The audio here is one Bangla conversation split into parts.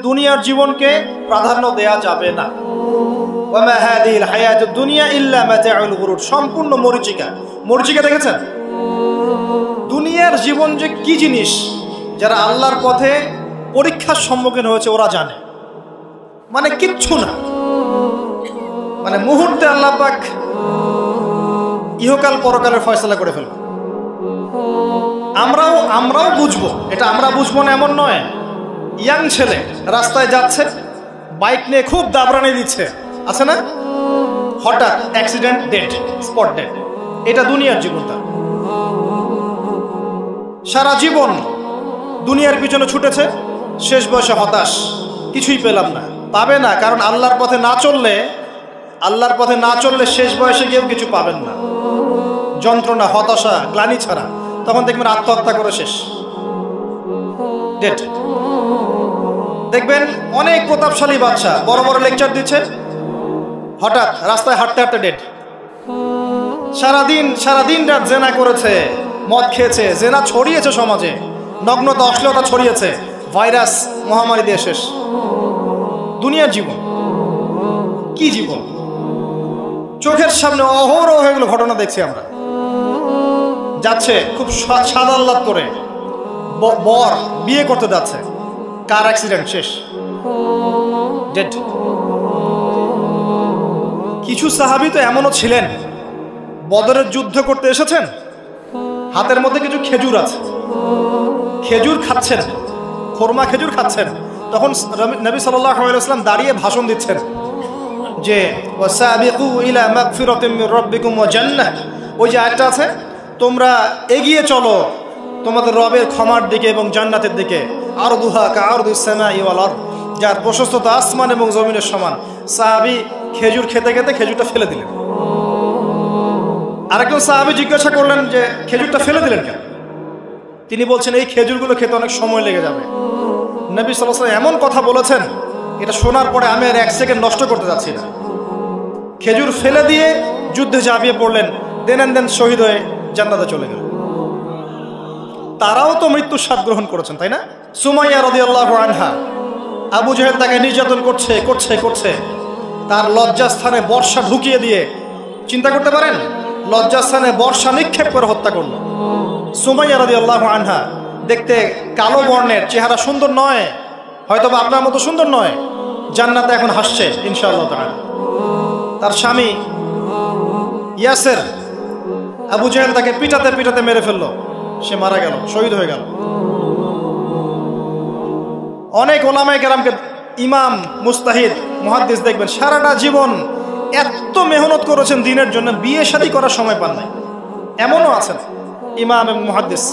দুনিয়ার জীবনকে প্রাধান্য দেয়া যাবে না। ওয়ামা হাদিহিল হায়াতুদ দুনিয়া ইল্লা মাতাউল গুরুর, সম্পূর্ণ মরীচিকা। মরীচিকা দেখেছেন? দুনিয়ার জীবন যে কি জিনিস, যারা আল্লাহর পথে পরীক্ষার সম্মুখীন হয়েছে ওরা জানে। মানে কিচ্ছু না, মানে মুহূর্তে আল্লাহ পাক ইহকাল পরকালের ফয়সালা করে ফেলবে। আমরাও বুঝবো, এটা আমরা বুঝবো না এমন নয়। ইয়াং ছেলে রাস্তায় যাচ্ছে, বাইক নিয়ে খুব দাবরানি দিচ্ছে, আছে না? হঠাৎ অ্যাক্সিডেন্ট, ডেড, স্পট ডেড। এটা দুনিয়ার জীবনটা। সারা জীবন দুনিয়ার পিছনে ছুটেছে, শেষ বয়সে হতাশ, কিছুই পেলাম না। পাবে না, কারণ আল্লাহর পথে না চললে শেষ বয়সে গিয়েও কিছু পাবেন না। যন্ত্রণা, হতাশা, গ্লানি ছাড়া। তখন দেখবেন আত্মহত্যা করে শেষ, ডেড। দেখবেন অনেক প্রতাপশালী বাচ্চা বড় বড় লেকচার দিচ্ছে, হঠাৎ রাস্তায় হাঁটতে হাঁটতে ডেড। সারাদিন রাত জেনা করেছে, মদ খেয়েছে, জেনা ছড়িয়েছে সমাজে, নগ্নতা, অশ্লীলতা ছড়িয়েছে, ভাইরাস, মহামারী দিয়ে শেষ। দুনিয়ার জীবন কি জীবন! চোখের সামনে অহরহ এগুলো ঘটনা দেখছি আমরা। যাচ্ছে খুব সাদা আহ্লাদ করে, বর বিয়ে করতে যাচ্ছে, কার অ্যাক্সিডেন্ট, শেষ, ডেড। কিছু সাহাবী তো এমনও ছিলেন, বদরের যুদ্ধ করতে এসেছেন, হাতের মধ্যে কিছু খেজুর আছে, খেজুর খাচ্ছেন, খোরমা খেজুর খাচ্ছেন। তখন নবী সাল্লাল্লাহু আলাইহি ওয়াসাল্লাম দাঁড়িয়ে ভাষণ দিচ্ছেন যে ওয়াসাবিকু ইলা মাগফিরাতিম মির রাব্বিকুম ওয়া জান্নাহ। ওই যে আয়াতটা আছে, তোমরা এগিয়ে চলো তোমাদের রবের ক্ষমার দিকে এবং জান্নাতের দিকে। আরদুহা কাআরদিস সামাই ওয়াল আরদ, যার প্রশস্ততা আসমান এবং জমিনের সমান। সাহাবী খেজুর খেতে খেতে খেজুরটা ফেলে দিলেন। আরেকজন সাহাবী জিজ্ঞাসা করলেন যে খেজুরটা ফেলে দিলেন কেন? তিনি বলছেন এই খেজুরগুলো খেতে অনেক সময় লেগে যাবে। নবী সাল্লাল্লাহু আলাইহি ওয়াসাল্লাম এমন কথা বলেছেন, এটা শোনার পরে আমি আর এক সেকেন্ড নষ্ট করতে যাচ্ছি না। খেজুর ফেলে দিয়ে যুদ্ধে ঝাঁপিয়ে পড়লেন, দেন শহীদ হয়ে জান্নাতে চলে গেলেন। তারাও তো মৃত্যুর স্বাদ গ্রহণ করেছেন, তাই না? সুমাইয়া রাদিয়াল্লাহু আনহা, আবু জাহেল তাকে নির্যাতন করছে, তার লজ্জাস্থানে বর্ষা ঢুকিয়ে দিয়ে, চিন্তা করতে পারেন, লজ্জাস্থানে বর্ষা নিক্ষেপ করে হত্যা করল। সুমাইয়া রাদিয়াল্লাহু আনহা দেখতে কালো বর্ণের, চেহারা সুন্দর নয়, হয়তোবা আপনার মতো সুন্দর নয়, জান্নাতে এখন হাসছে ইনশাআল্লাহ তাআলা। তার স্বামী ইয়াসের, আবু জাহেল তাকে পিটাতে মেরে ফেললো, সে মারা গেল, শহীদ হয়ে গেল। অনেক ওলামায়ে কেরামকে, ইমাম, মুস্তাহিদ, মুহাদ্দিস দেখবেন সারাটা জীবন এত মেহনত করেছেন দিনের জন্য, বিয়ে শাদী করার সময় পান নাই। এমনও আছেন ইমাম এবং মুহাদ্দিস,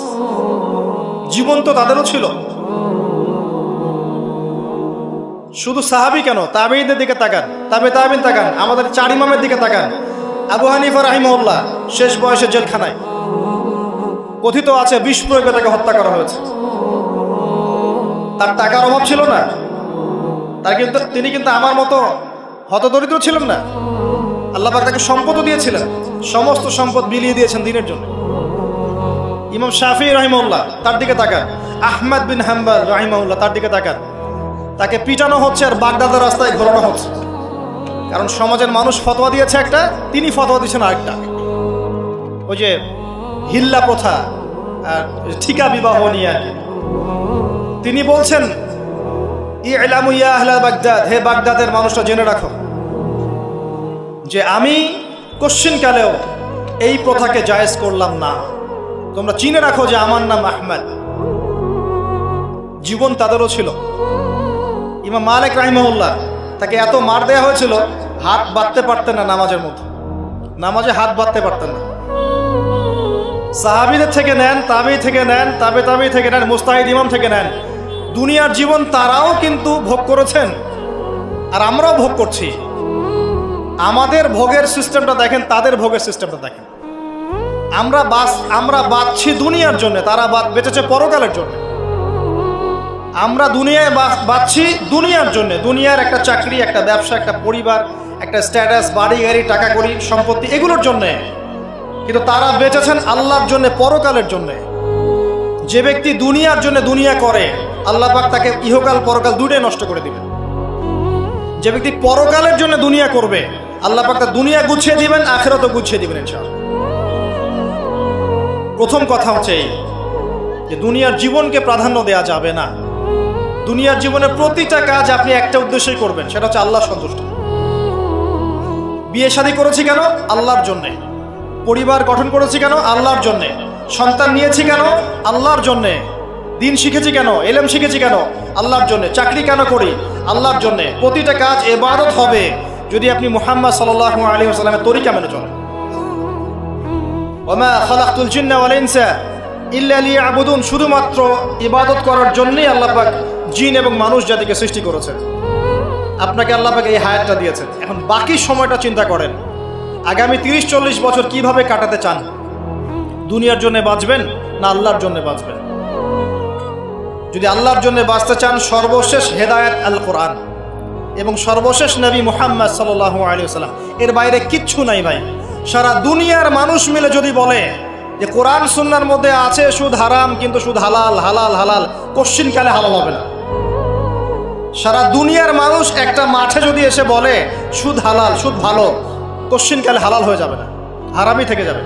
জীবন তো তাদেরও ছিল। শুধু সাহাবী কেন, তাবেঈদের দিকে তাকান, তাবেঈন তাকান, আমাদের 4 ইমামের দিকে তাকান। আবু হানিফা রাহিমাহুল্লাহ শেষ বয়সে জেলখানায়, কথিত আছে বিষ প্রয়োগে তাকে হত্যা করা হয়েছে। তার টাকার অভাব ছিল না, তিনি কিন্তু আমার মতো হতদরিদ্র ছিলেন না। আল্লাহ পাক তাকে সম্পদও দিয়েছিলেন, সমস্ত সম্পদ বিলিয়ে দিয়েছেন দিনের জন্য। ইমাম শাফিঈ রাহিমাহুল্লাহ, তার দিকে তাকান। আহমদ বিন হাম্বল রাহিমাহুল্লাহ, তার দিকে তাকান। তাকে পিটানো হচ্ছে আর বাগদাদের রাস্তায় ঘোরানো হচ্ছে, কারণ সমাজের মানুষ ফতোয়া দিয়েছে একটা, তিনি ফতোয়া দিয়েছেন আরেকটা। ওই যে হিল্লা প্রথা আর ঠিকা বিবাহ নিয়ে আর কি। তিনি বলছেন, ইলামু ইয়া আহলা বাগদাদ, হে বাগদাদের মানুষরা জেনে রাখো যে আমি কশ্চিনকালেও এই প্রথাকে জায়েজ করলাম না। তোমরা চিনে রাখো যে আমার নাম আহমদ। জীবন তাদেরও ছিল। ইমাম মালিক রাহিমাহুল্লাহ, তাকে এত মার দেয়া হয়েছিল, হাত বাঁধতে পারতেন না নামাজের মধ্যে, নামাজে হাত বাঁধতে পারতেন না। সাহাবীদের থেকে নেন, তাবেঈ থেকে নেন, তাবেঈ থেকে নেন, মুস্তাহিদ ইমাম থেকে নেন, দুনিয়ার জীবন তারাও কিন্তু ভোগ করেছেন, আর আমরাও ভোগ করছি। আমাদের ভোগের সিস্টেমটা দেখেন, তাদের ভোগের সিস্টেমটা দেখেন। আমরা বাঁচছি দুনিয়ার জন্য, তারা বেঁচেছে পরকালের জন্য। আমরা দুনিয়ায় বাঁচছি দুনিয়ার জন্য, দুনিয়ার একটা চাকরি, একটা ব্যবসা, একটা পরিবার, একটা স্ট্যাটাস, বাড়ি গাড়ি, টাকা কড়ি, সম্পত্তি, এগুলোর জন্য। কিন্তু তারা বেঁচেছেন আল্লাহর জন্য, পরকালের জন্য। যে ব্যক্তি দুনিয়ার জন্য দুনিয়া করে, আল্লাহ পাক তাকে ইহকাল পরকাল দুটোই নষ্ট করে দিবেন। যে ব্যক্তি পরকালের জন্য দুনিয়া করবে, আল্লাহ পাক তার দুনিয়া গুছিয়ে দিবেন, আখিরাতও গুছিয়ে দিবেন ইনশাআল্লাহ। প্রথম কথা হচ্ছে এই যে দুনিয়ার জীবনকে প্রাধান্য দেওয়া যাবে না। দুনিয়ার জীবনের প্রতিটা কাজ আপনি একটা উদ্দেশ্যই করবেন, সেটা হচ্ছে আল্লাহ সন্তুষ্ট। বিয়ে শাদী করেছি কেন? আল্লাহর জন্যে। পরিবার গঠন করেছি কেন? আল্লাহর জন্যে। সন্তান নিয়েছি কেন? আল্লাহর জন্যে। দিন শিখেছি কেন? ইলম শিখেছি কেন? আল্লাহর জন্যে। চাকরি কেন করি? আল্লাহর জন্যে। প্রতিটা কাজ ইবাদত হবে যদি আপনি মুহাম্মদ সাল্লাল্লাহু আলাইহি ওয়াসাল্লামের তরিকা মেনে চলেন। ওয়া মা খালাকতুল জিন্না ওয়াল ইনসা ইল্লা লিয়াবুদুন, শুধুমাত্র ইবাদত করার জন্যই আল্লাহ পাক জিন এবং মানুষ জাতিকে সৃষ্টি করেছেন। আপনাকে আল্লাহ পাক এই হায়াতটা দিয়েছেন। এখন বাকি সময়টা চিন্তা করেন, আগামী 30-40 বছর কিভাবে কাটাতে চান? দুনিয়ার জন্য বাঁচবেন না আল্লাহর জন্য বাঁচবেন? যদি আল্লাহর জন্য বাঁচতে চান, সর্বশেষ হেদায়েত আল কোরআন এবং সর্বশেষ নবী মুহাম্মদ সাল্লাল্লাহু আলাইহি ওয়াসাল্লাম, এর বাইরে কিচ্ছু নাই ভাই। সারা দুনিয়ার মানুষ মিলে যদি বলে যে কোরআন সুন্নাহর মধ্যে আছে সুদ হারাম, কিন্তু সুদ হালাল, হালাল হালাল, কোশ্চিন কালে হালাল হবে না। সারা দুনিয়ার মানুষ একটা মাঠে যদি এসে বলে সুদ হালাল, সুদ ভালো, কোশ্চিন কালে হালাল হয়ে যাবে না, হারামই থেকে যাবে।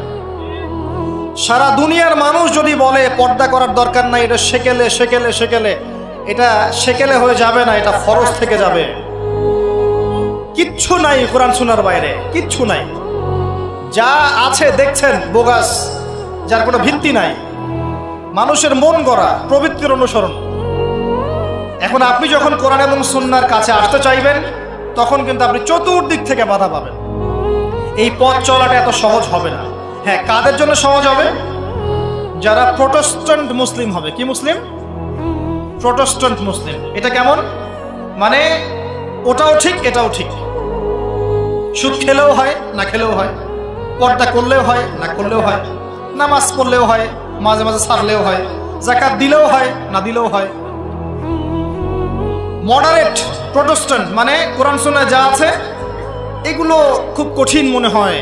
সারা দুনিয়ার মানুষ যদি বলে পর্দা করার দরকার নাই, এটা সেকেলে সেকেলে সেকেলে, এটা সেকেলে হয়ে যাবে না, এটা ফরজ থেকে যাবে। কিচ্ছু নাই কোরআন সুন্নাহর বাইরে, কিচ্ছু নাই। যা আছে দেখছেন বোগাস, যার কোনো ভিত্তি নাই, মানুষের মন গড়া প্রবৃত্তির অনুসরণ। এখন আপনি যখন কোরআন এবং সুন্নাহর কাছে আসতে চাইবেন, তখন কিন্তু আপনি চতুর্দিক থেকে বাধা পাবেন। এই পথ চলাটা এত সহজ হবে না। হ্যাঁ, কাদের জন্য সহজ হবে? যারা প্রোটেস্ট্যান্ট মুসলিম হবে। কি মুসলিম? প্রোটেস্ট্যান্ট মুসলিম। এটা কেমন? মানে ওটাও ঠিক এটাও ঠিক, সুদ খেলেও হয় না খেলেও হয়, পর্দা করলেও হয় না করলেও হয়, নামাজ পড়লেও হয়, মাঝে মাঝে ছাড়লেও হয়, যাকাত দিলেও হয় না দিলেও হয়। মডারেট প্রোটেস্ট্যান্ট মানে কোরআন সুন্নাহ যা আছে এগুলো খুব কঠিন মনে হয়,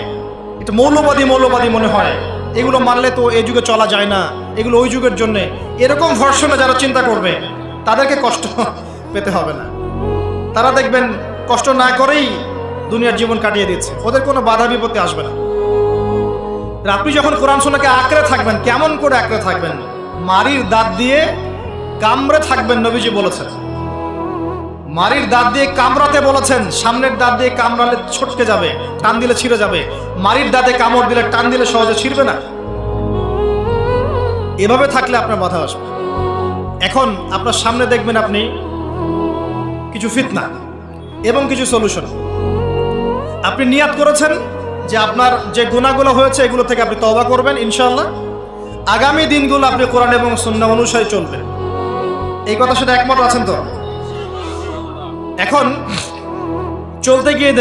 এটা মৌলবাদী মৌলবাদী মনে হয়, এগুলো মানলে তো এই যুগে চলা যায় না, এগুলো ওই যুগের জন্যে, এরকম ভার্সনে যারা চিন্তা করবে তাদেরকে কষ্ট পেতে হবে না। তারা দেখবেন কষ্ট না করেই দুনিয়ার জীবন কাটিয়ে দিচ্ছে, ওদের কোনো বাধা বিপত্তি আসবে না। আপনি যখন কোরআন সুন্নাহকে আঁকড়ে থাকবেন, কেমন করে আঁকড়ে থাকবেন? মারির দাঁত দিয়ে কামড়ে থাকবেন, নবীজি বলেছেন। মারির দাঁত দিয়ে কামড়াতে বলেছেন, সামনের দাঁত দিয়ে কামড়ালে ছটকে যাবে, টান দিলে ছিঁড়ে যাবে। মারির দাঁতে কামড় দিলে, টান দিলে সহজে ছিঁড়বে না। এভাবে থাকলে আপনার বাধা আসবে। এখন আপনার সামনে দেখবেন আপনি কিছু ফিতনা এবং কিছু সলিউশন। আপনি নিয়াত করেছেন যে আপনার যে গুনাহগুলো হয়েছে এগুলো থেকে আপনি তওবা করবেন ইনশাআল্লাহ। আগামী দিনগুলো আপনি কোরআন এবং সুন্নাহ অনুসারে চলবেন। এই কথার সাথে একমত আছেন তো? এখন চলতে গিয়ে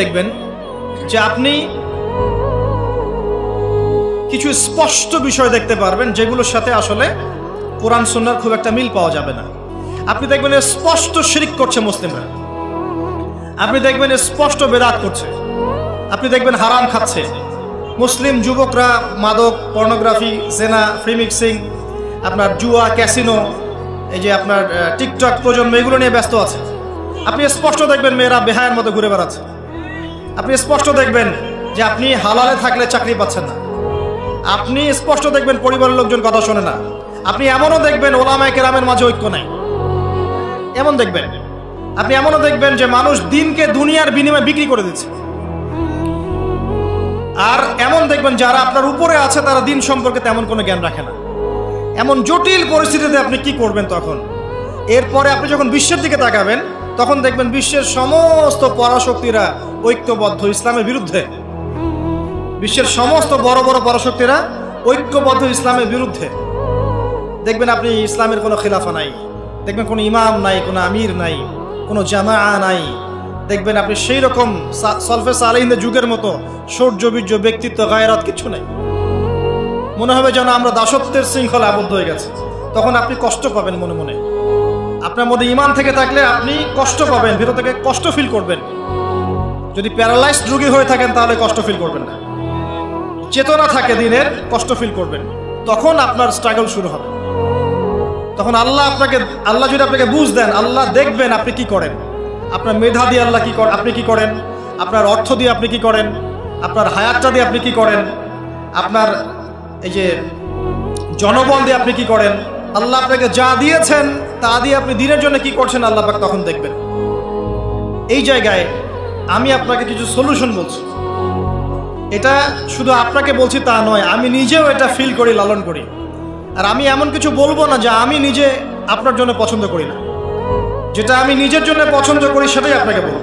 দেখবেন যে আপনি কিছু স্পষ্ট বিষয় দেখতে পারবেন যেগুলোর সাথে আসলে কোরআন সুন্নাহর খুব একটা মিল পাওয়া যাবে না। আপনি দেখবেন স্পষ্ট শিরক করছে মুসলিমরা, আপনি দেখবেন স্পষ্ট বেদাত করছে, আপনি দেখবেন হারাম খাচ্ছে। মুসলিম যুবকরা মাদক, পর্নোগ্রাফি, জেনা, ফ্রি মিক্সিং, আপনার জুয়া, ক্যাসিনো, এই যে আপনার টিকটক প্রজন্ম, এগুলো নিয়ে ব্যস্ত আছে। আপনি স্পষ্ট দেখবেন মেয়েরা বেহায়ের মতো ঘুরে বেড়াচ্ছে। আপনি স্পষ্ট দেখবেন যে আপনি হালালে থাকলে চাকরি পাচ্ছেন না। আপনি স্পষ্ট দেখবেন পরিবারের লোকজন কথা শোনে না। আপনি এমনও দেখবেন ওলামায়ে কেরামের মাঝে ঐক্য নাই, এমন দেখবেন। আপনি এমনও দেখবেন যে মানুষ দিনকে দুনিয়ার বিনিময়ে বিক্রি করে দিচ্ছে। আর এমন দেখবেন যারা আপনার উপরে আছে তারা দিন সম্পর্কে তেমন কোনো জ্ঞান রাখে না। এমন জটিল পরিস্থিতিতে আপনি কি করবেন তখন? এরপরে আপনি যখন বিশ্বের দিকে তাকাবেন তখন দেখবেন বিশ্বের সমস্ত পরাশক্তিরা ঐক্যবদ্ধ ইসলামের বিরুদ্ধে। বিশ্বের সমস্ত বড় বড় পরাশক্তিরা ঐক্যবদ্ধ ইসলামের বিরুদ্ধে। দেখবেন আপনি ইসলামের কোনো খিলাফা নাই, দেখবেন কোনো ইমাম নাই, কোনো আমির নাই, কোনো জামাআ নাই। দেখবেন আপনি সেই রকম সলফে সালেহিনদের যুগের মতো শৌর্য-বীর্য, ব্যক্তিত্ব, গায়রাত কিছু নাই। মনে হবে যেন আমরা দাসত্বের শৃঙ্খলা আবদ্ধ হয়ে গেছে। তখন আপনি কষ্ট পাবেন মনে মনে। আপনার মধ্যে ঈমান থেকে থাকলে আপনি কষ্ট পাবেন, ভিতর থেকে কষ্ট ফিল করবেন। যদি প্যারালাইজড রোগী হয়ে থাকেন তাহলে কষ্ট ফিল করবেন না। চেতনা থাকে দিনের, কষ্ট ফিল করবেন। তখন আপনার স্ট্রাগল শুরু হবে। তখন আল্লাহ যদি আপনাকে বুঝ দেন, আল্লাহ দেখবেন আপনি কি করেন। আপনার মেধা দিয়ে আল্লাহ আপনি কি করেন, আপনার অর্থ দিয়ে আপনি কি করেন, আপনার হায়াতটা দিয়ে আপনি কি করেন, আপনার এই যে জনবল দিয়ে আপনি কি করেন, আল্লাহ আপনাকে যা দিয়েছেন তা দিয়ে আপনি দিনের জন্য কি করছেন আল্লাহ পাক তখন দেখবেন। এই জায়গায় আমি আপনাকে কিছু সলিউশন বলছি। এটা শুধু আপনাকে বলছি তা নয়, আমি নিজেও এটা ফিল করি, লালন করি। আর আমি এমন কিছু বলবো না যা আমি নিজে আপনার জন্য পছন্দ করি না। যেটা আমি নিজের জন্য পছন্দ করি সেটাই আপনাকে বলবো।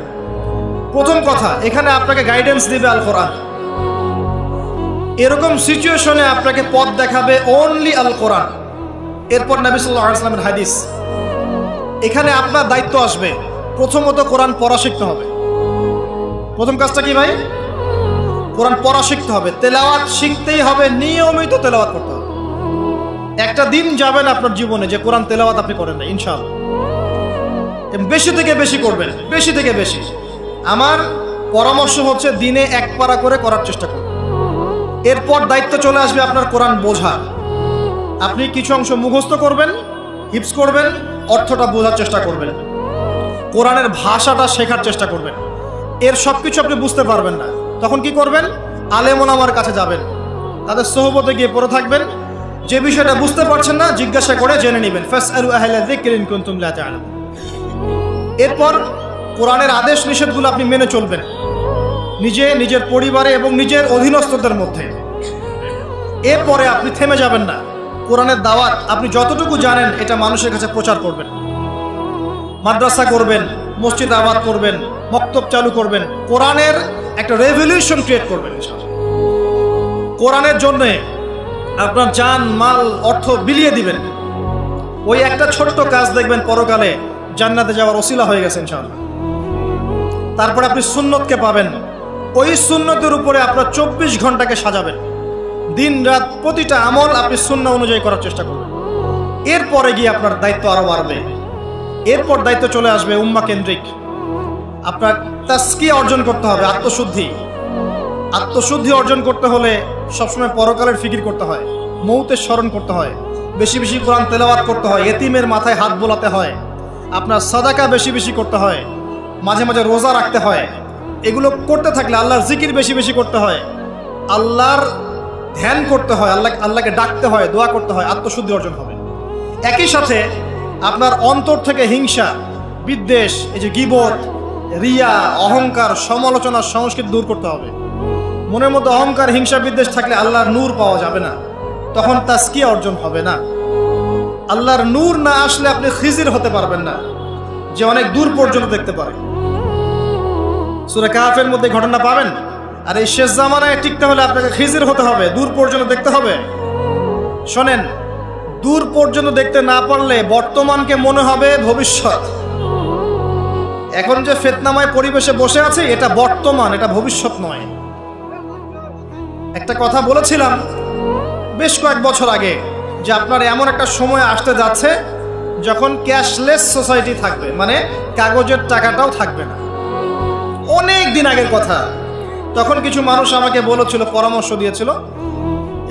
প্রথম কথা, এখানে আপনাকে গাইডেন্স দিবে আল কোরআন। এরকম সিচুয়েশনে আপনাকে পথ দেখাবে অনলি আল কোরআন। এরপর নবী সাল্লাল্লাহু আলাইহি ওয়াসাল্লামের হাদিস। এখানে আপনার দায়িত্ব আসবে প্রথমত কোরআন পড়া শিখতে হবে। প্রথম কাজটা কি ভাই? কোরআন পড়া শিখতে হবে, তেলাওয়াত শিখতেই হবে, নিয়মিত তেলাওয়াত করতে হবে। একটা দিন যাবেন আপনার জীবনে যে কোরআন তেলাওয়াত আপনি করেন না, ইনশাআল্লাহ। বেশি থেকে বেশি করবেন, বেশি থেকে বেশি। আমার পরামর্শ হচ্ছে দিনে এক পারা করে করার চেষ্টা করুন। এরপর দায়িত্ব চলে আসবে আপনার কোরআন বোঝা। আপনি কিছু অংশ মুখস্থ করবেন, হিফজ করবেন, অর্থটা বোঝার চেষ্টা করবেন, কোরআনের ভাষাটা শেখার চেষ্টা করবেন। এর সব কিছু আপনি বুঝতে পারবেন না, তখন কি করবেন? আলেম ওলামার কাছে যাবেন, তাদের সোহবতে গিয়ে পড়ে থাকবেন। যে বিষয়টা বুঝতে পারছেন না জিজ্ঞাসা করে জেনে নেবেন। ফাসআলু আহলা যিকরি ইন কুনতুম লা তা'লামুন। এরপর কোরআনের আদেশ নিষেধগুলো আপনি মেনে চলবেন, নিজের পরিবারে এবং নিজের অধীনস্থদের মধ্যে। এরপরে আপনি থেমে যাবেন না। কোরআনের দাওয়াত আপনি যতটুকু জানেন এটা মানুষের কাছে প্রচার করবেন। মাদ্রাসা করবেন, মসজিদ আবাদ করবেন, মক্তব চালু করবেন, কোরআনের একটা রেভলিউশন ক্রিয়েট করবেন। কোরআনের জন্য আপনার জান মাল অর্থ বিলিয়ে দিবেন। ওই একটা ছোট্ট কাজ দেখবেন পরকালে জান্নাতে যাওয়ার ওসিলা হয়ে গেছে ইনশাআল্লাহ। তারপরে আপনি সুন্নতকে পাবেন, ওই সুন্নতের উপরে আপনার 24 ঘন্টাকে সাজাবেন। দিন রাত প্রতিটা আমল আপনি সুন্নাহ অনুযায়ী করার চেষ্টা করবেন। এরপরে গিয়ে আপনার দায়িত্ব আরো বাড়বে। এরপর দায়িত্ব চলে আসবে উম্মাহ কেন্দ্রিক। আপনার তাজকিয়া অর্জন করতে হবে, আত্মশুদ্ধি অর্জন করতে হলে সবসময় পরকালের ফিকির করতে হয়, মৌতের স্মরণ করতে হয়, বেশি বেশি কোরআন তেলাওয়াত করতে হয়, এতিমের মাথায় হাত বোলাতে হয়, আপনার সাদাকা বেশি বেশি করতে হয়, মাঝে মাঝে রোজা রাখতে হয়। এগুলো করতে থাকলে আল্লাহর জিকির বেশি বেশি করতে হয়, আল্লাহর ধ্যান করতে হয়, আল্লাহকে ডাকতে হয়, দোয়া করতে হয়, আত্মশুদ্ধি অর্জন হবে। একই সাথে আপনার অন্তর থেকে হিংসা, বিদ্বেষ, এই যে গীবত, রিয়া, অহংকার, সমালোচনার সংস্কৃতি দূর করতে হবে। মনের মধ্যে অহংকার, হিংসা, বিদ্বেষ থাকলে আল্লাহর নূর পাওয়া যাবে না, তখন তাজকিয়া অর্জন হবে না। আল্লাহর নূর না আসলে আপনি খিজির হতে পারবেন না, যে অনেক দূর পর্যন্ত দেখতে পারে। সূরা কাহফের মধ্যে ঘটনা পাবেন। আর এই শেষ জামানায় টিকতে হলে আপনাকে খিজির হতে হবে, দূর পর্যন্ত দেখতে হবে। শোনেন, দূর পর্যন্ত দেখতে না পারলে বর্তমানকে মনে হবে ভবিষ্যৎ। এখন যে ফিতনাময় পরিবেশে বসে আছে এটা বর্তমান, এটা ভবিষ্যৎ নয়। একটা কথা বলেছিলাম বেশ কয়েক বছর আগে যে আপনার এমন একটা সময় আসতে যাচ্ছে যখন ক্যাশলেস সোসাইটি থাকবে, মানে কাগজের টাকাটাও থাকবে না। অনেক দিন আগের কথা। তখন কিছু মানুষ আমাকে বলেছিল, পরামর্শ দিয়েছিল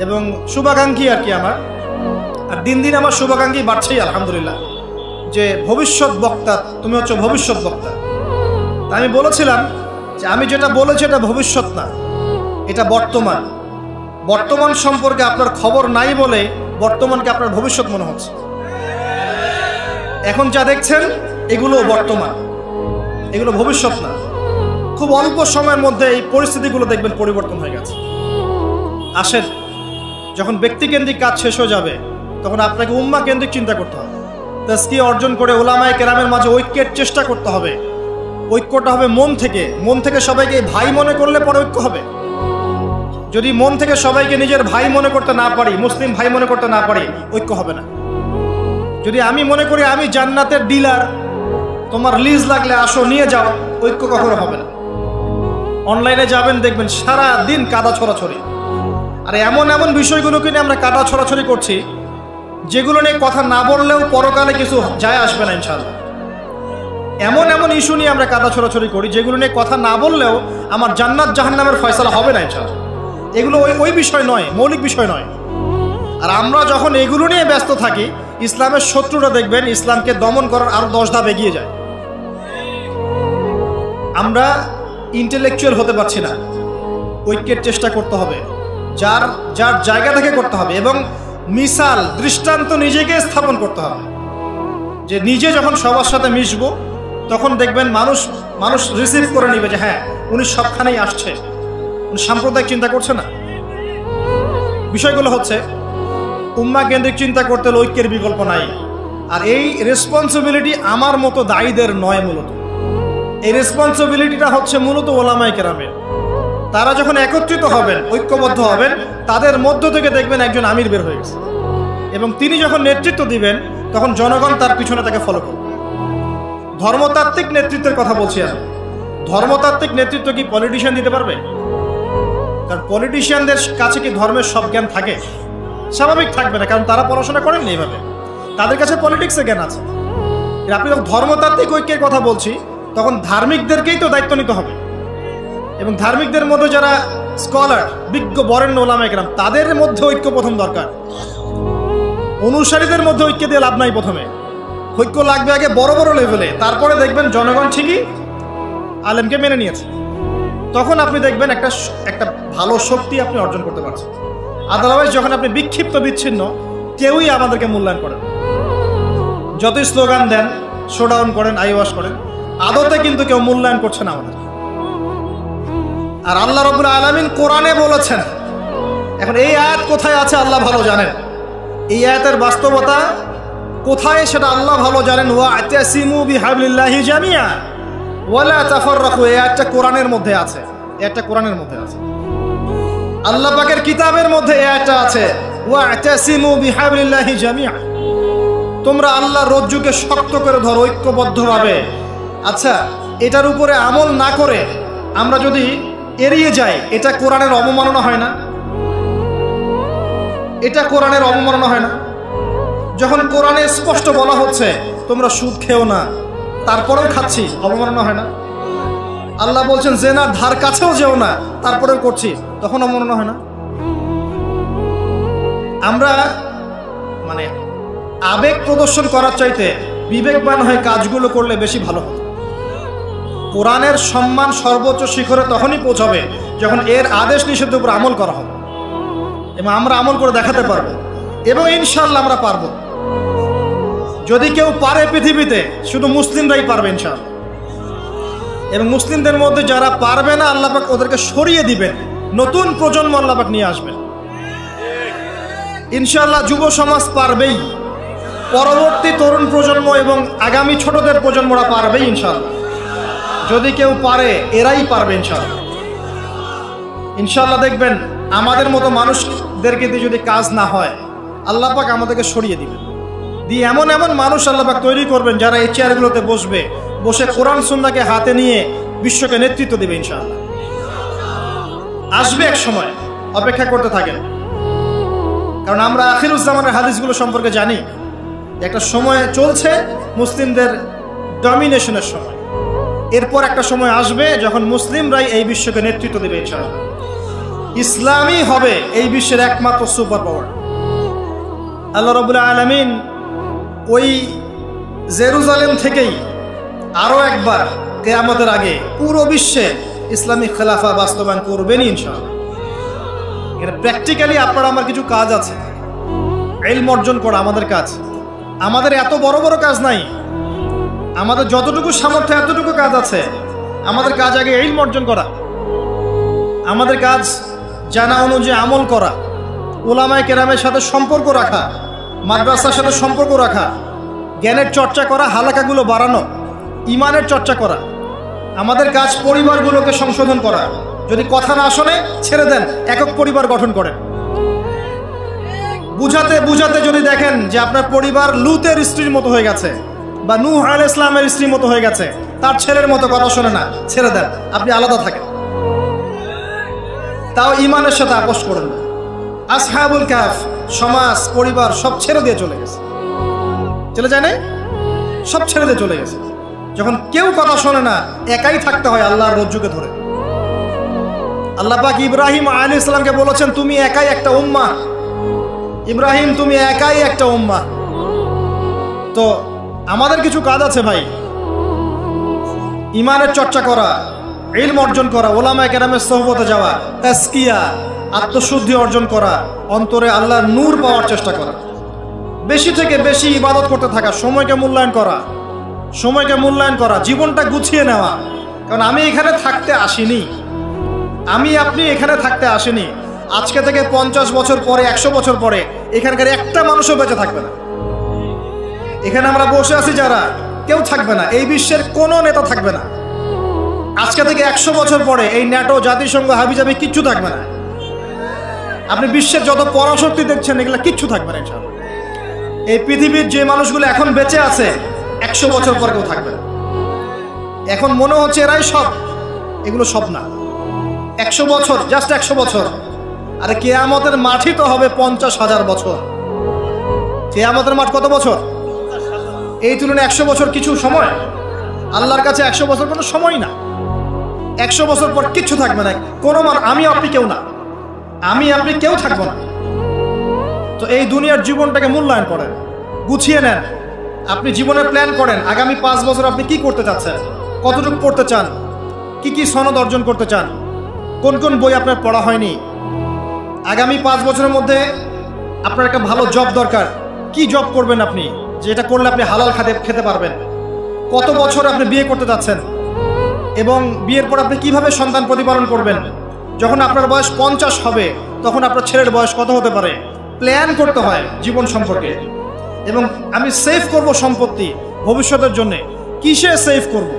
এবং শুভাকাঙ্ক্ষী আর কি আমার। আর দিন দিন আমার শুভাকাঙ্ক্ষী বাড়ছেই আলহামদুলিল্লাহ, যে ভবিষ্যৎ বক্তা, তুমি হচ্ছে ভবিষ্যৎ বক্তা। আমি বলেছিলাম যে আমি যেটা বলেছি এটা ভবিষ্যৎ না, এটা বর্তমান। বর্তমান সম্পর্কে আপনার খবর নাই বলে বর্তমানকে আপনার ভবিষ্যৎ মনে হচ্ছে। এখন যা দেখছেন এগুলো বর্তমান, এগুলো ভবিষ্যৎ না। খুব অল্প সময়ের মধ্যে এই পরিস্থিতিগুলো দেখবেন পরিবর্তন হয়ে গেছে। আসেন, যখন ব্যক্তিকেন্দ্রিক কাজ শেষ হয়ে যাবে তখন আপনাকে উম্মাহ কেন্দ্রিক চিন্তা করতে হবে। তাজকিয়া অর্জন করে উলামায়ে কেরামের মাঝে ঐক্যের চেষ্টা করতে হবে। ঐক্যটা হবে মন থেকে সবাইকে ভাই মনে করলে পরে ঐক্য হবে। যদি মন থেকে সবাইকে নিজের ভাই মনে করতে না পারি, মুসলিম ভাই মনে করতে না পারি, ঐক্য হবে না। যদি আমি মনে করি আমি জান্নাতের ডিলার, তোমার লিজ লাগলে আসো নিয়ে যাও, ঐক্য কখনো হবে না। অনলাইনে যাবেন দেখবেন সারা দিন কাদা ছড়াছড়ি। আর এমন এমন বিষয়গুলোকে নিয়ে আমরা কাদা ছড়াছড়ি করছি যেগুলো নিয়ে কথা না বললেও পরকালে কিছু যায় আসবে না ইনশাআল্লাহ। এমন এমন ইস্যু নিয়ে আমরা কাদা ছড়াছড়ি করি যেগুলো নিয়ে কথা না বললেও আমার জান্নাত জাহান্নামের ফয়সালা হবে না ইনশাআল্লাহ। এগুলো ওই বিষয় নয়, মৌলিক বিষয় নয়। আর আমরা যখন এগুলো নিয়ে ব্যস্ত থাকি ইসলামের শত্রুরা দেখবেন ইসলামকে দমন করার আরো 10 ধাপ এগিয়ে যায়। আমরা ইন্টেলেকচুয়াল হতে পারছি না, ঐক্যের চেষ্টা করতে হবে, যার যার জায়গা থেকে করতে হবে, এবং মিসাল দৃষ্টান্ত নিজেকে স্থাপন করতে হবে যে নিজে যখন সবার সাথে মিশবো তখন দেখবেন মানুষ রিসিভ করে নিবে যে হ্যাঁ উনি সবখানেই আসছে, উনি সাম্প্রদায়িক চিন্তা করছে না। বিষয়গুলো হচ্ছে উম্মাহ কেন্দ্রিক চিন্তা করতে হলে ঐক্যের বিকল্প নাই। আর এই রেসপন্সিবিলিটি আমার মতো দায়ীদের নয়, মূলত এই রেসপন্সিবিলিটিটা হচ্ছে মূলত ওলামায়ে কেরামের। তারা যখন একত্রিত হবেন, ঐক্যবদ্ধ হবেন, তাদের মধ্য থেকে দেখবেন একজন আমির বের হয়ে গেছে, এবং তিনি যখন নেতৃত্ব দিবেন তখন জনগণ তার পিছনে তাকে ফলো করবে। ধর্মতাত্ত্বিক নেতৃত্বের কথা বলছি আমি। ধর্মতাত্ত্বিক নেতৃত্ব কি পলিটিশিয়ান দিতে পারবে? কারণ পলিটিশিয়ানদের কাছে কি ধর্মের সব জ্ঞান থাকে? স্বাভাবিক থাকবে না, কারণ তারা পড়াশোনা করেননি এইভাবে, তাদের কাছে পলিটিক্সের জ্ঞান আছে। আপনি যখন ধর্মতাত্ত্বিক ঐক্যের কথা বলছি তখন ধার্মিকদেরকেই তো দায়িত্ব নিতে হবে, এবং ধার্মিকদের মধ্যে যারা স্কলার, বিজ্ঞ বরেণ্য ওলামায়ে কেরাম, তাদের মধ্যে ঐক্য প্রথম দরকার। অনুসারীদের মধ্যে ঐক্য দিয়ে লাভ নাই। প্রথমে ঐক্য লাগবে আগে বড় বড় লেভেলে, তারপরে দেখবেন জনগণ ঠিকই আলেমকে মেনে নিয়েছে, তখন আপনি দেখবেন একটা ভালো শক্তি আপনি অর্জন করতে পারছেন। আদারওয়াইজ যখন আপনি বিক্ষিপ্ত বিচ্ছিন্ন, কেউই আমাদেরকে মূল্যায়ন করেন, যতই স্লোগান দেন, শোডাউন করেন, আইওয়াশ করেন, আদতে কিন্তু কেউ মূল্যায়ন করছে না আমাদের। আর আল্লাহ রাব্বুল আলামিন কোরআনে বলেছেন, এখন এই আয়াত কোথায় আছে আল্লাহ ভালো জানেন, এই আয়াতের বাস্তবতা কোথায় সেটা আল্লাহ ভালো জানেন। ওয়া'তাসিমু বিহাবলিল্লাহি জামিআ ওয়ালা তাফাররাকু, এই আয়াতটা কোরআনের মধ্যে আছে, এই আয়াতটা কোরআনের মধ্যে আছে, আল্লাহ পাকের কিতাবের মধ্যে এই আয়াতটা আছে, ওয়া'তাসিমু বিহাবলিল্লাহি জামিআ, তোমরা আল্লাহর রজ্জুকে শক্ত করে ধরো ঐক্যবদ্ধভাবে। আচ্ছা, এটার উপরে আমল না করে আমরা যদি এড়িয়ে যাই, এটা কোরআনের অবমাননা হয় না? এটা কোরআনের অবমাননা হয় না? যখন কোরআনে স্পষ্ট বলা হচ্ছে তোমরা সুদ খেও না, তারপরেও খাচ্ছি, অবমাননা হয় না? আল্লাহ বলছেন জেনার ধার কাছেও যেও না, তারপরেও করছি, তখন অবমাননা হয় না? আমরা মানে আবেগ প্রদর্শন করার চাইতে বিবেকবান হয়ে কাজগুলো করলে বেশি ভালো হতো। কোরআনের সম্মান সর্বোচ্চ শিখরে তখনই পৌঁছাবে যখন এর আদেশ নিষেধের উপর আমল করা হবে, এবং আমরা আমল করে দেখাতে পারবো, এবং ইনশাআল্লাহ আমরা পারবো। যদি কেউ পারে পৃথিবীতে, শুধু মুসলিমরাই পারবে ইনশাআল্লাহ। এবং মুসলিমদের মধ্যে যারা পারবে না, আল্লাহ পাক ওদেরকে সরিয়ে দিবেন, নতুন প্রজন্ম আল্লাহ পাক নিয়ে আসবেন ইনশাআল্লাহ। যুব সমাজ পারবেই, পরবর্তী তরুণ প্রজন্ম এবং আগামী ছোটদের প্রজন্মরা পারবেই ইনশাআল্লাহ। যদি কেউ পারে, এরাই পারবে ইনশাআল্লাহ। ইনশাআল্লাহ দেখবেন আমাদের মতো মানুষদেরকে দিয়ে যদি কাজ না হয়, আল্লাহ পাক আমাদেরকে সরিয়ে দিবেন, দিয়ে এমন এমন মানুষ আল্লাহ পাক তৈরি করবেন যারা এই চেয়ারগুলোতে বসবে, বসে কোরআন সুন্নাহকে হাতে নিয়ে বিশ্বকে নেতৃত্ব দেবে ইনশাআল্লাহ। আসবে এক সময়, অপেক্ষা করতে থাকেন, কারণ আমরা আখিরুজ্জামানের হাদিসগুলো সম্পর্কে জানি। একটা সময় চলছে মুসলিমদের ডমিনেশনের সময়, এরপর একটা সময় আসবে যখন মুসলিমরাই এই বিশ্বকে নেতৃত্ব দেবে ইনশাআল্লাহ। ইসলামই হবে এই বিশ্বের একমাত্র সুপার পাওয়ার। আল্লাহ রাব্বুল আলামিন ওই জেরুজালেম থেকেই আরো একবার কিয়ামতের আগে পুরো বিশ্বে ইসলামী খেলাফা বাস্তবায়ন করবেন ইনশাআল্লাহ। এটা প্র্যাকটিক্যালি আপনার আমার কিছু কাজ আছে, ইলম অর্জন করা আমাদের কাজ। আমাদের এত বড় বড় কাজ নাই, আমাদের যতটুকু সামর্থ্য এতটুকু কাজ আছে। আমাদের কাজ আগে ইলম অর্জন করা, আমাদের কাজ জানা অনুযায়ী আমল করা, উলামায়ে কেরামের সাথে সম্পর্ক রাখা, মাদ্রাসার সাথে সম্পর্ক রাখা, জ্ঞানের চর্চা করা, হালাকাগুলো বাড়ানো, ইমানের চর্চা করা। আমাদের কাজ পরিবারগুলোকে সংশোধন করা। যদি কথা না শোনে ছেড়ে দেন, একক পরিবার গঠন করেন। বুঝাতে বুঝাতে যদি দেখেন যে আপনার পরিবার লুতের স্ত্রীর মতো হয়ে গেছে, বা নূহ আলাইহিস সালামের স্ত্রীর মতো হয়ে গেছে, তার ছেলের মতো কথা শোনে না, ছেড়ে দেন, আপনি আলাদা থাকেন। তাও ইমানের সাথে আপোষ করেন না। আসহাবুল কাহফ সমাজ, পরিবার সব ছেড়ে দিয়ে চলে গেছে, চলে যায় না, সব ছেড়ে দিয়ে চলে গেছে। যখন কেউ কথা শোনে না, একাই থাকতে হয় আল্লাহর রজ্জুকে ধরে। আল্লাহ পাক ইব্রাহিম আলাইহিস সালামকে বলেছেন তুমি একাই একটা উম্মাহ, ইব্রাহিম তুমি একাই একটা উম্মাহ। তো আমাদের কিছু কাজ আছে ভাই, ইমানের চর্চা করা, ইলম অর্জন করা, ওলামায়ে কেরামের সোহবতে যাওয়া, তাজকিয়া, আত্মশুদ্ধি অর্জন করা, অন্তরে আল্লাহর নূর পাওয়ার চেষ্টা করা, বেশি থেকে বেশি ইবাদত করতে থাকা, সময়কে মূল্যায়ন করা, সময়কে মূল্যায়ন করা, জীবনটা গুছিয়ে নেওয়া। কারণ আমি এখানে থাকতে আসিনি, আমি আপনি এখানে থাকতে আসিনি। আজকে থেকে 50 বছর পরে, 100 বছর পরে এখানকার একটা মানুষও বেঁচে থাকবে না। এখানে আমরা বসে আছি যারা, কেউ থাকবে না, এই বিশ্বের কোনো নেতা থাকবে না। আজকে থেকে 100 বছর পরে এই ন্যাটো, জাতিসংঘ, হাবিজাবি কিচ্ছু থাকবে না। আপনি বিশ্বের যত পরাশক্তি দেখছেন এগুলো কিচ্ছু থাকবে না ইনশাআল্লাহ। এই পৃথিবীর যে মানুষগুলো এখন বেঁচে আছে 100 বছর পর কেউ থাকবে না। এখন মনে হচ্ছে এরাই সব, এগুলো সব না। 100 বছর, জাস্ট 100 বছর। আরে কিয়ামতের মাঠই তো হবে 50,000 বছর। কিয়ামতের মাঠ কত বছর? এই তুলনায় 100 বছর কিছু সময়? আল্লাহর কাছে 100 বছর কোনো সময় না। 100 বছর পর কিচ্ছু থাকবে না, কোনো আমি আপনি কেউ না, আমি আপনি কেউ থাকবো না। তো এই দুনিয়ার জীবনটাকে মূল্যায়ন করেন, গুছিয়ে নেন। আপনি জীবনের প্ল্যান করেন, আগামী 5 বছর আপনি কি করতে চাচ্ছেন, কতটুকু পড়তে চান, কি কি সনদ অর্জন করতে চান, কোন কোন বই আপনার পড়া হয়নি। আগামী 5 বছরের মধ্যে আপনার একটা ভালো জব দরকার, কি জব করবেন আপনি, যেটা করলে আপনি হালাল খেতে পারবেন। কত বছর আপনি বিয়ে করতে যাচ্ছেন এবং বিয়ের পর আপনি কিভাবে সন্তান প্রতিপালন করবেন। যখন আপনার বয়স 50 হবে তখন আপনার ছেলের বয়স কত হতে পারে, প্ল্যান করতে হয় জীবন সম্পর্কে। এবং আমি সেভ করব সম্পত্তি ভবিষ্যতের জন্য, কিসে সেভ করব?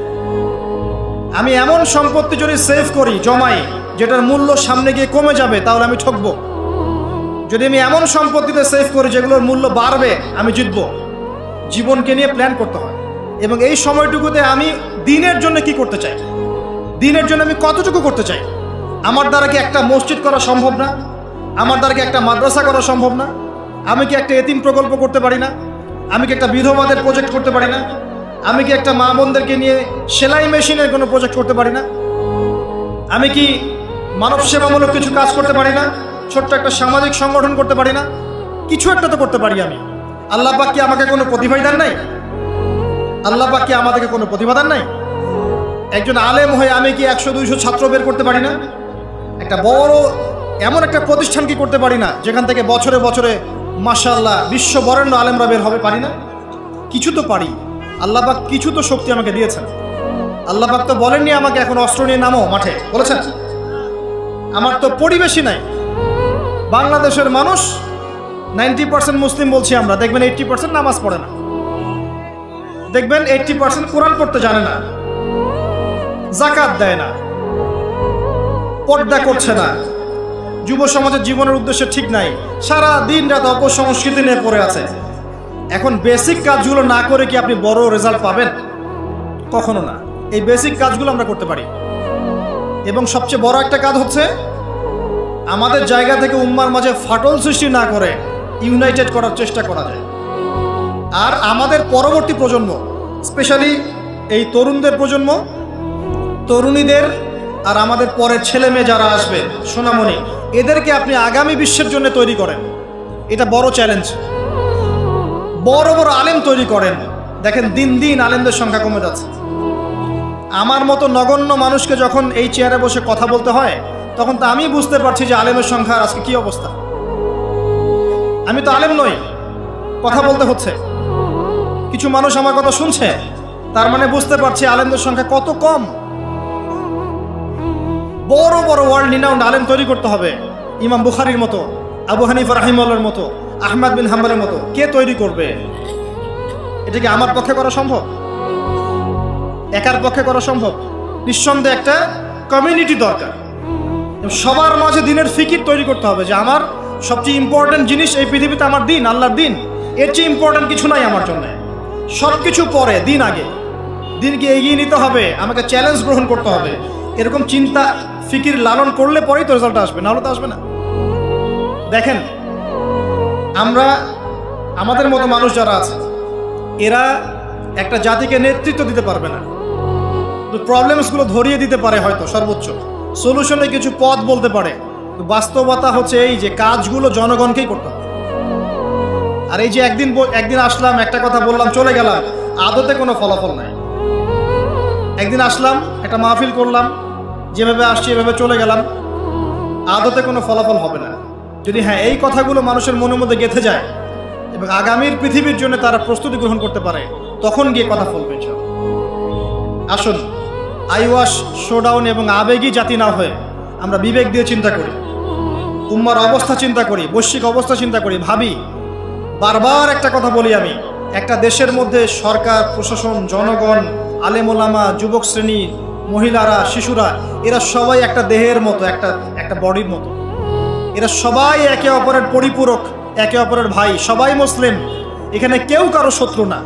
আমি এমন সম্পত্তি যদি সেভ করি, জমাই, যেটার মূল্য সামনে গিয়ে কমে যাবে, তাহলে আমি ঠকব। যদি আমি এমন সম্পত্তিতে সেভ করি যেগুলোর মূল্য বাড়বে, আমি জিতব। জীবনকে নিয়ে প্ল্যান করতে হয়। এবং এই সময়টুকুতে আমি দিনের জন্য কি করতে চাই, দিনের জন্য আমি কতটুকু করতে চাই। আমার দ্বারা কি একটা মসজিদ করা সম্ভব না? আমার দ্বারা কি একটা মাদ্রাসা করা সম্ভব না? আমি কি একটা এতিম প্রকল্প করতে পারি না? আমি কি একটা বিধবাদের প্রজেক্ট করতে পারি না? আমি কি একটা মা বোনদেরকে নিয়ে সেলাই মেশিনের কোনো প্রজেক্ট করতে পারি না? আমি কি মানব সেবামূলক কিছু কাজ করতে পারি না? ছোট্ট একটা সামাজিক সংগঠন করতে পারি না? কিছু একটা তো করতে পারি আমি। আল্লাহ পাক কি আমাকে কোনো প্রতিভাই দেন নাই? আল্লাহ পাক কি আমাদেরকে কোনো প্রতিভা দেন নাই? একজন আলেম হয়ে আমি কি 100-200 ছাত্র বের করতে পারি না? একটা বড় এমন একটা প্রতিষ্ঠান কি করতে পারি না যেখান থেকে বছরে বছরে মাশাআল্লাহ বিশ্ব বরেণ্য আলেমরা বের হবে? পারি না? কিছু তো পারি। আল্লাহ পাক কিছু তো শক্তি আমাকে দিয়েছেন। আল্লাহ পাক তো বলেননি আমাকে এখন অস্ত্র নিয়ে নামো মাঠে, বলেছেন? আমার তো পরিবেশই নাই। বাংলাদেশের মানুষ 90% মুসলিম বলছি আমরা, দেখবেন 80% নামাজ পড়ে না, দেখবেন 80% কোরআন পড়তে জানে না, যাকাত দেয় না, পর্দা করছে না, যুব সমাজের জীবনের উদ্দেশ্য ঠিক নাই, সারা দিন রাত অপসংস্কৃতি নিয়ে পড়ে আছে। এখন বেসিক কাজগুলো না করে কি আপনি বড় রেজাল্ট পাবেন? কখনো না। এই বেসিক কাজগুলো আমরা করতে পারি। এবং সবচেয়ে বড় একটা কাজ হচ্ছে আমাদের জায়গা থেকে উম্মার মাঝে ফাটল সৃষ্টি না করে ইউনাইটেড করার চেষ্টা করা যায়। আর আমাদের পরবর্তী প্রজন্ম, স্পেশালি এই তরুণদের প্রজন্ম, তরুণীদের আর আমাদের পরের ছেলে মেয়ে যারা আসবে, সোনামণি, এদেরকে আপনি আগামী বিশ্বের জন্য তৈরি করেন। এটা বড় চ্যালেঞ্জ। বড় বড় আলেম তৈরি করেন। দেখেন দিন দিন আলেমদের সংখ্যা কমে যাচ্ছে। আমার মতো নগণ্য মানুষকে যখন এই চেয়ারে বসে কথা বলতে হয়, তখন তো আমি বুঝতে পারছি যে আলেমের সংখ্যার আজকে কি অবস্থা। আমি তো আলেম নই, কথা বলতে হচ্ছে। কিছু মানুষ আমার কথা শুনছে, তার মানে বুঝতে পারছি আলেমদের সংখ্যা কত কম। বড় বড় ওয়ার্ল্ড রিনাউন্ড আলেম তৈরি করতে হবে। ইমাম বুখারীর মতো, আবু হানিফা রাহিমাহুল্লাহর মতো, আহমদ বিন হাম্বলের মতো কে তৈরি করবে? এটা কি আমার পক্ষে করা সম্ভব? একার পক্ষে করা সম্ভব? নিঃসন্দেহে একটা কমিউনিটি দরকার। সবার মাঝে দিনের ফিকির তৈরি করতে হবে যে আমার সবচেয়ে ইম্পর্টেন্ট জিনিস এই পৃথিবীতে আমার দিন, আল্লাহর দিন। এর চেয়ে ইম্পর্টেন্ট কিছু নাই আমার জন্য। সব কিছু পরে, দিন আগে। দিনকে এগিয়ে নিতে হবে, আমাকে চ্যালেঞ্জ গ্রহণ করতে হবে। এরকম চিন্তা ফিকির লালন করলে পরেই তো রেজাল্ট আসবে, নাহলে তো আসবে না। দেখেন আমরা, আমাদের মতো মানুষ যারা আছে, এরা একটা জাতিকে নেতৃত্ব দিতে পারবে না। তো প্রবলেমসগুলো ধরিয়ে দিতে পারে, হয়তো সর্বোচ্চ সলিউশনে কিছু পথ বলতে পারে। তো বাস্তবতা হচ্ছে এই যে কাজগুলো জনগণকেই করতে হবে। আর এই যে একদিন আসলাম, একটা কথা বললাম, চলে গেলাম, আদতে কোনো ফলাফল নাই। একদিন আসলাম, একটা মাহফিল করলাম, যেভাবে আসছি এভাবে চলে গেলাম, আদতে কোনো ফলাফল হবে না। যদি হ্যাঁ এই কথাগুলো মানুষের মনের মধ্যে গেঁথে যায় এবং আগামীর পৃথিবীর জন্য তারা প্রস্তুতি গ্রহণ করতে পারে, তখন গিয়ে কথা ফলবে। আসুন আইওয়াশ, শোডাউন এবং আবেগী জাতি না হয়ে আমরা বিবেক দিয়ে চিন্তা করি, উম্মার অবস্থা চিন্তা করি, বৈশ্বিক অবস্থা চিন্তা করি, ভাবি। বারবার একটা কথা বলি আমি, একটা দেশের মধ্যে সরকার, প্রশাসন, জনগণ, আলেম ওলামা, যুবক শ্রেণী, মহিলারা, শিশুরা, এরা সবাই একটা দেহের মতো, একটা বডির মতো। এরা সবাই একে অপরের পরিপূরক, একে অপরের ভাই, সবাই মুসলিম। এখানে কেউ কারো শত্রু না।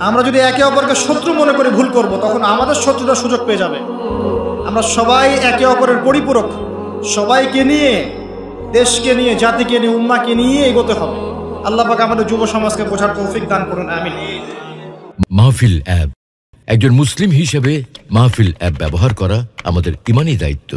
আমরা যদি একে অপরকে শত্রু মনে করে ভুল করব, তখন আমাদের শত্রুরা সুযোগ পেয়ে যাবে। আমরা সবাই একে অপরের পরিপূরক, সবাইকে নিয়ে, দেশকে নিয়ে, জাতিকে নিয়ে, উম্মাকে নিয়ে এগোতে হবে। আল্লাহ পাক আমাদের যুব সমাজকে বোঝার তৌফিক দান করুন, আমিন। মাহফিল অ্যাপ, একজন মুসলিম হিসেবে মাহফিল অ্যাপ ব্যবহার করা আমাদের ঈমানি দায়িত্ব।